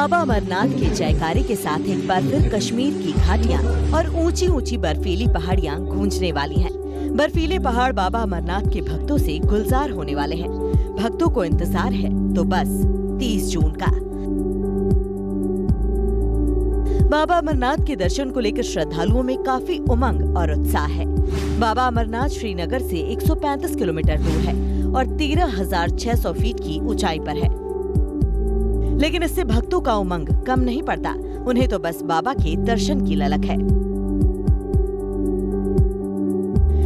बाबा अमरनाथ के जयकारे के साथ एक बार फिर कश्मीर की घाटियां और ऊंची ऊंची बर्फीली पहाड़ियां गूंजने वाली हैं। बर्फीले पहाड़ बाबा अमरनाथ के भक्तों से गुलजार होने वाले हैं। भक्तों को इंतजार है तो बस 30 जून का। बाबा अमरनाथ के दर्शन को लेकर श्रद्धालुओं में काफी उमंग और उत्साह है। बाबा अमरनाथ श्रीनगर से 135 किलोमीटर दूर है और 13,600 फीट की ऊंचाई पर है। लेकिन इससे भक्तों का उमंग कम नहीं पड़ता। उन्हें तो बस बाबा के दर्शन की ललक है।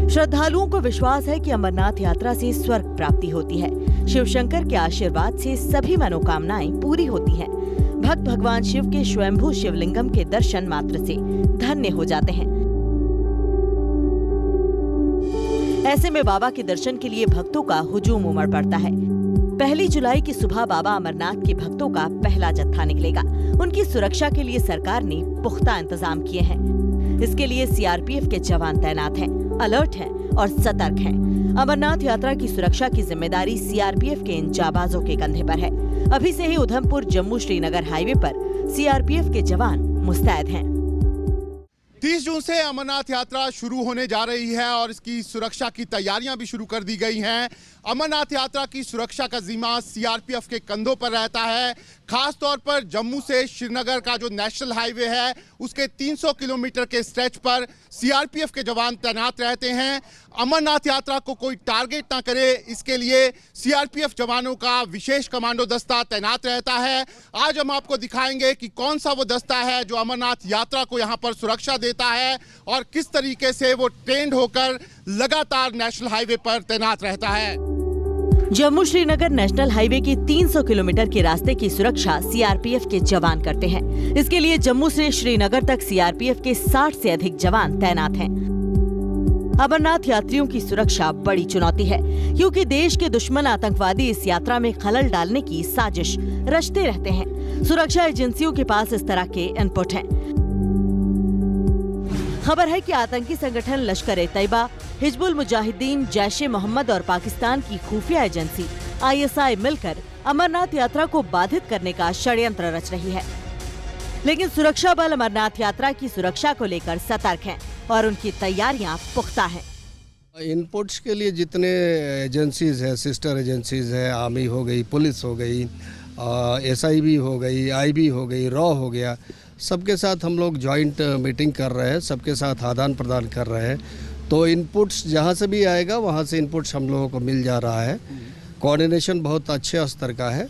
श्रद्धालुओं को विश्वास है कि अमरनाथ यात्रा से स्वर्ग प्राप्ति होती है। शिव शंकर के आशीर्वाद से सभी मनोकामनाएं पूरी होती हैं। भक्त भगवान शिव के स्वयंभू शिवलिंगम के दर्शन मात्र से धन्य हो जाते हैं। ऐसे में बाबा के दर्शन के लिए भक्तों का हुजूम उमड़ पड़ता है। 1 जुलाई की सुबह बाबा अमरनाथ के भक्तों का पहला जत्था निकलेगा। उनकी सुरक्षा के लिए सरकार ने पुख्ता इंतजाम किए हैं। इसके लिए सीआरपीएफ के जवान तैनात हैं, अलर्ट हैं और सतर्क हैं। अमरनाथ यात्रा की सुरक्षा की जिम्मेदारी सीआरपीएफ के इन जाबाजों के कंधे पर है। अभी से ही उधमपुर जम्मू श्रीनगर हाईवे पर सीआरपीएफ के जवान मुस्तैद हैं। 30 जून से अमरनाथ यात्रा शुरू होने जा रही है और इसकी सुरक्षा की तैयारियां भी शुरू कर दी गई हैं। अमरनाथ यात्रा की सुरक्षा का जिम्मा सीआरपीएफ के कंधों पर रहता है। खास तौर पर जम्मू से श्रीनगर का जो नेशनल हाईवे है उसके 300 किलोमीटर के स्ट्रेच पर सीआरपीएफ के जवान तैनात रहते हैं। अमरनाथ यात्रा को कोई टारगेट ना करे, इसके लिए सीआरपीएफ जवानों का विशेष कमांडो दस्ता तैनात रहता है। आज हम आपको दिखाएंगे कि कौन सा वो दस्ता है जो अमरनाथ यात्रा को यहाँ पर सुरक्षा देता है और किस तरीके से वो ट्रेंड होकर लगातार नेशनल हाईवे पर तैनात रहता है। जम्मू श्रीनगर नेशनल हाईवे की 300 किलोमीटर के रास्ते की सुरक्षा सीआरपीएफ के जवान करते हैं। इसके लिए जम्मू से श्रीनगर तक सीआरपीएफ के 60 से अधिक जवान तैनात हैं। अमरनाथ यात्रियों की सुरक्षा बड़ी चुनौती है, क्योंकि देश के दुश्मन आतंकवादी इस यात्रा में खलल डालने की साजिश रचते रहते हैं। सुरक्षा एजेंसियों के पास इस तरह के इनपुट हैं। खबर है कि आतंकी संगठन लश्कर-ए-तैयबा, हिजबुल मुजाहिदीन, जैश-ए-मोहम्मद और पाकिस्तान की खुफिया एजेंसी आईएसआई मिलकर अमरनाथ यात्रा को बाधित करने का षड्यंत्र रच रही है। लेकिन सुरक्षा बल अमरनाथ यात्रा की सुरक्षा को लेकर सतर्क हैं और उनकी तैयारियां पुख्ता हैं। इनपुट्स के लिए जितने एजेंसीज है, सिस्टर एजेंसीज है, आर्मी हो गई, पुलिस हो गई, एसआईबी हो गई, आईबी हो गई, रॉ हो गया, सबके साथ हम लोग जॉइंट मीटिंग कर रहे हैं, सबके साथ आदान प्रदान कर रहे हैं। तो इनपुट्स जहाँ से भी आएगा वहाँ से इनपुट्स हम लोगों को मिल जा रहा है। कोऑर्डिनेशन बहुत अच्छे स्तर का है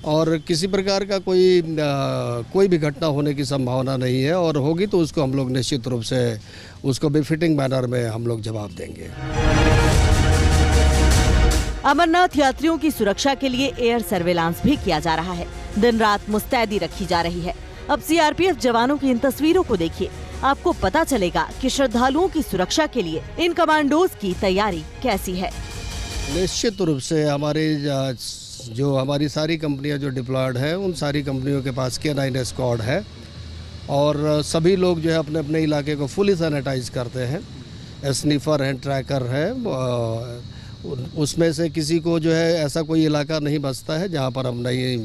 और किसी प्रकार का कोई भी घटना होने की संभावना नहीं है, और होगी तो उसको हम लोग निश्चित रूप से उसको बेफिटिंग मैनर में हम लोग जवाब देंगे। अमरनाथ यात्रियों की सुरक्षा के लिए एयर सर्वेलांस भी किया जा रहा है। दिन रात मुस्तैदी रखी जा रही है। अब सीआरपीएफ जवानों की इन तस्वीरों को देखिए, आपको पता चलेगा कि श्रद्धालुओं की सुरक्षा के लिए इन कमांडोज की तैयारी कैसी है। निश्चित रूप से हमारी सारी कंपनियां जो डिप्लॉयड हैं, उन सारी कंपनियों के पास K9 स्क्वाड है और सभी लोग जो है अपने अपने इलाके को फुली सैनिटाइज करते हैं। स्नीफर हैं, ट्रैकर है, उसमें से किसी को जो है ऐसा कोई इलाका नहीं बचता है जहां पर हम नई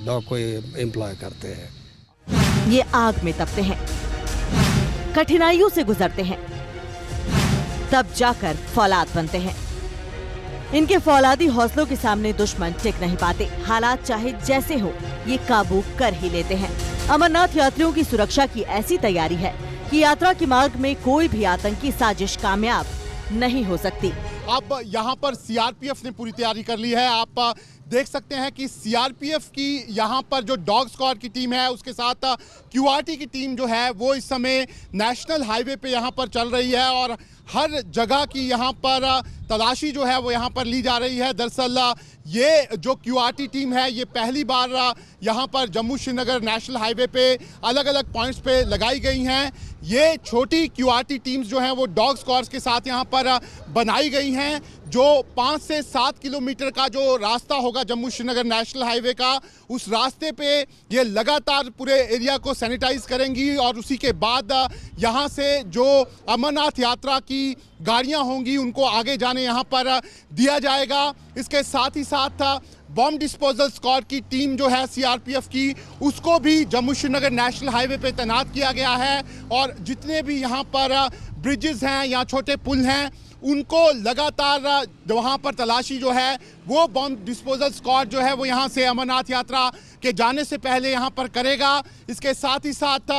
डॉग को एम्प्लॉय करते हैं। ये आग में तपते हैं, कठिनाइयों से गुजरते हैं, तब जाकर फौलाद बनते हैं। इनके फौलादी हौसलों के सामने दुश्मन टिक नहीं पाते। हालात चाहे जैसे हो, ये काबू कर ही लेते हैं। अमरनाथ यात्रियों की सुरक्षा की ऐसी तैयारी है कि यात्रा के मार्ग में कोई भी आतंकी साजिश कामयाब नहीं हो सकती। अब यहाँ पर सीआरपीएफ ने पूरी तैयारी कर ली है। आप देख सकते हैं कि सीआरपीएफ की यहाँ पर जो डॉग स्क्वाड की टीम है, उसके साथ क्यूआरटी की टीम जो है वो इस समय नेशनल हाईवे पे यहाँ पर चल रही है और हर जगह की यहाँ पर तलाशी जो है वो यहाँ पर ली जा रही है। दरअसल ये जो क्यूआरटी टीम है ये पहली बार यहाँ पर जम्मू श्रीनगर नेशनल हाईवे पे अलग अलग पॉइंट्स पे लगाई गई हैं। ये छोटी क्यूआरटी टीम्स जो हैं वो डॉग स्क्वाड्स के साथ यहाँ पर बनाई गई हैं, जो 5 से 7 किलोमीटर का जो रास्ता होगा जम्मू श्रीनगर नेशनल हाईवे का, उस रास्ते पे ये लगातार पूरे एरिया को सैनिटाइज करेंगी और उसी के बाद यहाँ से जो अमरनाथ यात्रा की गाड़ियाँ होंगी उनको आगे जाने यहाँ पर दिया जाएगा। इसके साथ ही साथ बॉम्ब डिस्पोजल स्क्वाड की टीम जो है सीआरपीएफ की, उसको भी जम्मू श्रीनगर नेशनल हाईवे पे तैनात किया गया है और जितने भी यहाँ पर ब्रिजेस हैं या छोटे पुल हैं उनको लगातार वहाँ पर तलाशी जो है वो बॉम्ब डिस्पोजल स्क्वाड जो है वो यहाँ से अमरनाथ यात्रा के जाने से पहले यहाँ पर करेगा। इसके साथ ही साथ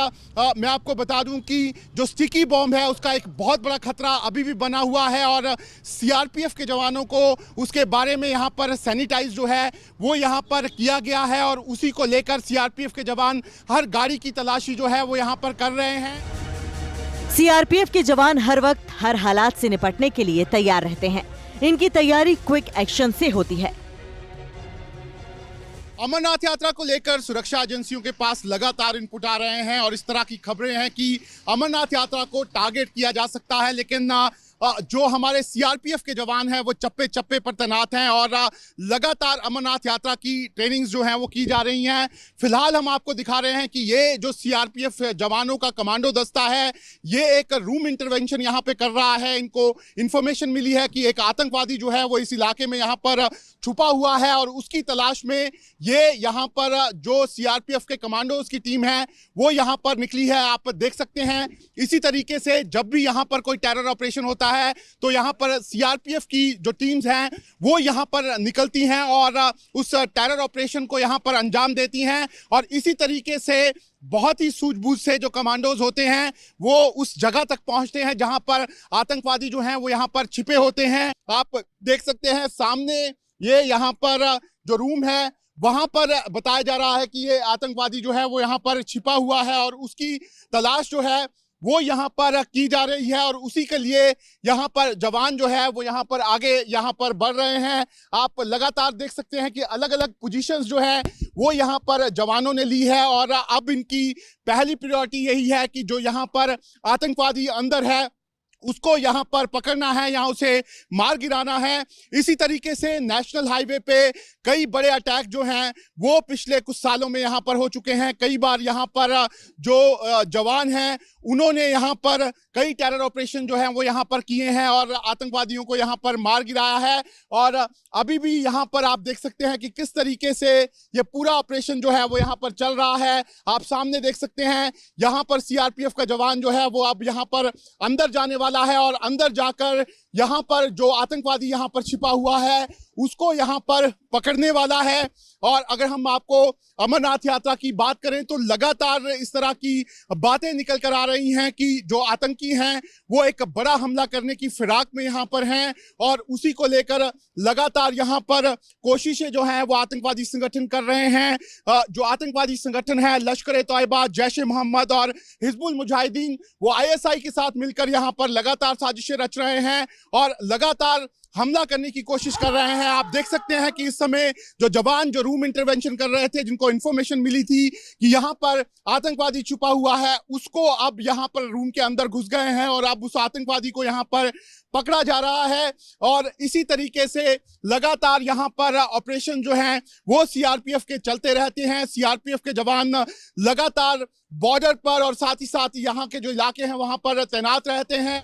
मैं आपको बता दूं कि जो स्टिकी बॉम्ब है उसका एक बहुत बड़ा खतरा अभी भी बना हुआ है और सीआरपीएफ के जवानों को उसके बारे में यहाँ पर सैनिटाइज जो है वो यहाँ पर किया गया है और उसी को लेकर सीआरपीएफ के जवान हर गाड़ी की तलाशी जो है वो यहाँ पर कर रहे हैं। सीआरपीएफ के जवान हर वक्त हर हालात से निपटने के लिए तैयार रहते हैं। इनकी तैयारी क्विक एक्शन से होती है। अमरनाथ यात्रा को लेकर सुरक्षा एजेंसियों के पास लगातार इनपुट आ रहे हैं और इस तरह की खबरें हैं कि अमरनाथ यात्रा को टारगेट किया जा सकता है, लेकिन जो हमारे सीआरपीएफ के जवान हैं वो चप्पे चप्पे पर तैनात हैं और लगातार अमरनाथ यात्रा की ट्रेनिंग्स जो हैं वो की जा रही हैं। फिलहाल हम आपको दिखा रहे हैं कि ये जो सीआरपीएफ जवानों का कमांडो दस्ता है ये एक रूम इंटरवेंशन यहाँ पे कर रहा है। इनको इंफॉर्मेशन मिली है कि एक आतंकवादी जो है वो इस इलाके में यहाँ पर छुपा हुआ है और उसकी तलाश में ये यहाँ पर जो सीआरपीएफ के कमांडोज की टीम है वो यहाँ पर निकली है। आप देख सकते हैं इसी तरीके से जब भी यहाँ पर कोई टेरर ऑपरेशन होता है तो यहाँ पर सीआरपीएफ की जो टीम्स हैं वो यहाँ पर निकलती हैं और उस टेरर ऑपरेशन को यहाँ पर अंजाम देती हैं और इसी तरीके से बहुत ही सूझबूझ से जो कमांडोज होते हैं वो उस जगह तक पहुंचते हैं जहां पर आतंकवादी जो हैं वो यहाँ पर छिपे होते हैं। आप देख सकते हैं सामने ये यहाँ पर जो रूम है वहां पर बताया जा रहा है कि ये आतंकवादी जो है वो यहाँ पर छिपा हुआ है और उसकी तलाश जो है वो यहाँ पर की जा रही है और उसी के लिए यहाँ पर जवान जो है वो यहाँ पर आगे यहाँ पर बढ़ रहे हैं। आप लगातार देख सकते हैं कि अलग अलग पोजीशंस जो है वो यहाँ पर जवानों ने ली है और अब इनकी पहली प्रायोरिटी यही है कि जो यहाँ पर आतंकवादी अंदर है उसको यहाँ पर पकड़ना है, यहाँ उसे मार गिराना है। इसी तरीके से नेशनल हाईवे पे कई बड़े अटैक जो हैं वो पिछले कुछ सालों में यहाँ पर हो चुके हैं। कई बार यहाँ पर जो जवान हैं उन्होंने यहाँ पर कई टेरर ऑपरेशन जो हैं वो यहाँ पर किए हैं और आतंकवादियों को यहाँ पर मार गिराया है और अभी भी यहाँ पर आप देख सकते हैं कि किस तरीके से ये पूरा ऑपरेशन जो है वो यहाँ पर चल रहा है। आप सामने देख सकते हैं यहाँ पर सीआरपीएफ का जवान जो है वो अब यहाँ पर अंदर जाने वाला है और अंदर जाकर यहाँ पर जो आतंकवादी यहाँ पर छिपा हुआ है उसको यहाँ पर पकड़ने वाला है। और अगर हम आपको अमरनाथ यात्रा की बात करें तो लगातार इस तरह की बातें निकल कर आ रही हैं कि जो आतंकी हैं वो एक बड़ा हमला करने की फिराक में यहाँ पर हैं और उसी को लेकर लगातार यहाँ पर कोशिशें जो हैं वो आतंकवादी संगठन कर रहे हैं। जो आतंकवादी संगठन है लश्कर ए तैयबा, जैश ए मोहम्मद और हिजबुल मुजाहिदीन वो आईएसआई के साथ मिलकर यहाँ पर लगातार साजिशें रच रहे हैं और लगातार हमला करने की कोशिश कर रहे हैं। आप देख सकते हैं कि इस समय जो जवान जो रूम इंटरवेंशन कर रहे थे, जिनको इंफॉर्मेशन मिली थी कि यहाँ पर आतंकवादी छुपा हुआ है, उसको अब यहाँ पर रूम के अंदर घुस गए हैं और अब उस आतंकवादी को यहाँ पर पकड़ा जा रहा है। और इसी तरीके से लगातार यहाँ पर ऑपरेशन जो है वो सीआरपीएफ के चलते रहते हैं। सीआरपीएफ के जवान लगातार बॉर्डर पर और साथ ही साथ यहाँ के जो इलाके हैं वहाँ पर तैनात रहते हैं।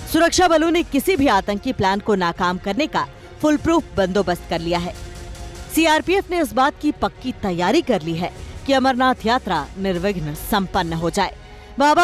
सुरक्षा बलों ने किसी भी आतंकी प्लान को नाकाम करने का फुल प्रूफ बंदोबस्त कर लिया है। सीआरपीएफ ने इस बात की पक्की तैयारी कर ली है कि अमरनाथ यात्रा निर्विघ्न संपन्न हो जाए। बाबा